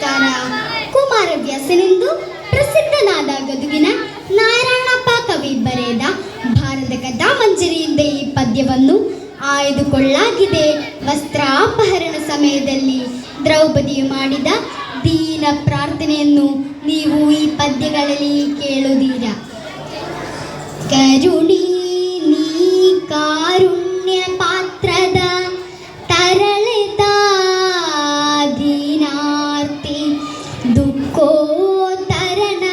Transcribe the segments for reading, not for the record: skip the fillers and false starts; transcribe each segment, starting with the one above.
ನಮಸ್ಕಾರ. ಕುಮಾರವ್ಯಾಸನೆಂದು ಪ್ರಸಿದ್ಧನಾದ ಗದುಗಿನ ನಾರಾಯಣಪ್ಪ ಕವಿ ಬರೆದ ಭಾರತ ಕಥಾಮಂಜರಿಯಿಂದ ಈ ಪದ್ಯವನ್ನು ಆಯ್ದುಕೊಳ್ಳಲಾಗಿದೆ. ವಸ್ತ್ರಾಪಹರಣ ಸಮಯದಲ್ಲಿ ದ್ರೌಪದಿಯು ಮಾಡಿದ ದೀನ ಪ್ರಾರ್ಥನೆಯನ್ನು ನೀವು ಈ ಪದ್ಯಗಳಲ್ಲಿ ಕೇಳುತ್ತೀರಾ. ಕರುಣಿ ನೀ ಕಾರುಣ್ಯ ಪಾತ್ರದ ತರಳೆತ ದೀನಾರ್ತಿ ದುಃಖೋತ್ತರಣ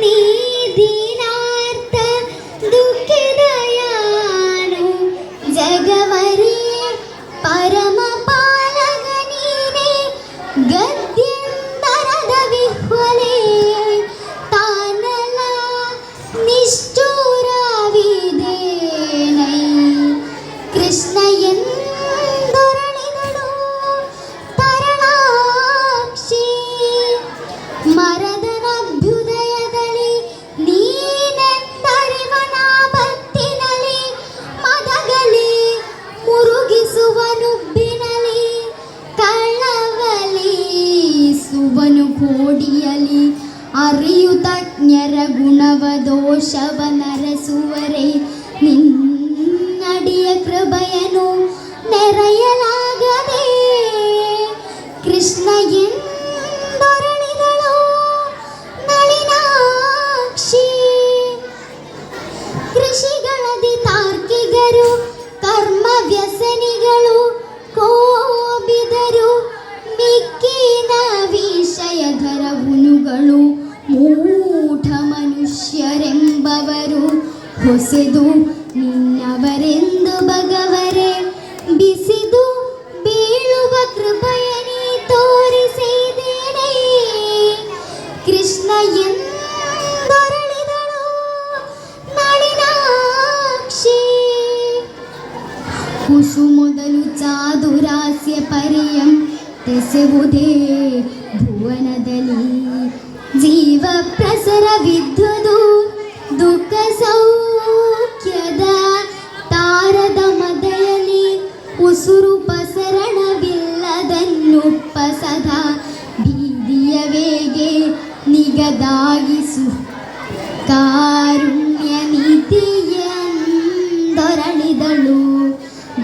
ನೀ ದೀನಾರ್ಥ ದುಃಖದಯಾನು ಜಗವರಿ ಪರಮ ಪಾಲಕ ನೀನೆ ಗದ್ಯಂತರದ ವಿಹ್ವಲೆ ತಾನಲ ನಿಷ್ಠೂರವಿದೇನೈ ಕೃಷ್ಣ ಎಂದೊರಳಿದಳು ತರಣಾಕ್ಷಿ ಮರದನಭ್ಯುದಯದಲ್ಲಿ ನೀನೆಂದರಿವನ ಭಕ್ತಿನಲಿ ಮದಗಲಿ ಮುರುಗಿಸುವನುಬ್ಬಿನಲಿ ಕಳ್ಳವಲಿ ಸುವನು ಕೋಡಿಯಲಿ ಅರಿಯುತಜ್ಞರ ಗುಣವ ದೋಷವ ನರಸುವರೆ ನಿನ್ನಡಿಯ ಕೃಪೆಯನು ನೆರೆಯಲಾಗದೆ ಕೃಷ್ಣ ಎಂದೊರಳಿದಳು ನಳಿನಾಕ್ಷಿ. ಕೃಷಿಗಳದಿ ತಾರ್ಕಿಗರು ಕರ್ಮ ವ್ಯಸನಿಗಳು ಕೋಬಿದರು ಮಿಕ್ಕಿನ ವಿಷಯಧರ ಹುನುಗಳು ಮೂಢ ಮನುಷ್ಯರೆಂಬವರು ಹೊಸೆದು ನಿನ್ನವರೆಂದು ಭಗವರೇ ಬಿಸಿದು ಬೀಳುವ ಕೃಪೆಯನಿ ತೋರಿಸಿದ್ದೇನೆ ಕೃಷ್ಣ ಎಂದೊರಳಿದಳು ನಳಿನಾಕ್ಷಿ. ಕುಸುಮೊದಲು ಚಾದುರಾಸ್ಯ ಪರಿಯಂ ತೆಸೆವುದೇ ಭುವನದಲ್ಲಿ ಜೀವ ಪ್ರಸರವಿದ್ದುದು ದುಃಖ ಸೌಖ್ಯದ ತಾರದ ಮದೆಯಲ್ಲಿ ಉಸುರು ಪಸರಣವಿಲ್ಲದನ್ನುಪ್ಪ ಸದಾ ಬೀದಿಯ ವೇಗೆ ನಿಗದಾಗಿಸು ಕಾರುಣ್ಯ ನೀತಿಯಂದೊರಳಿದಳು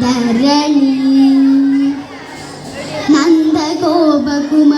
ಧರಣಿ ನಂದ ಗೋಪ ಕುಮ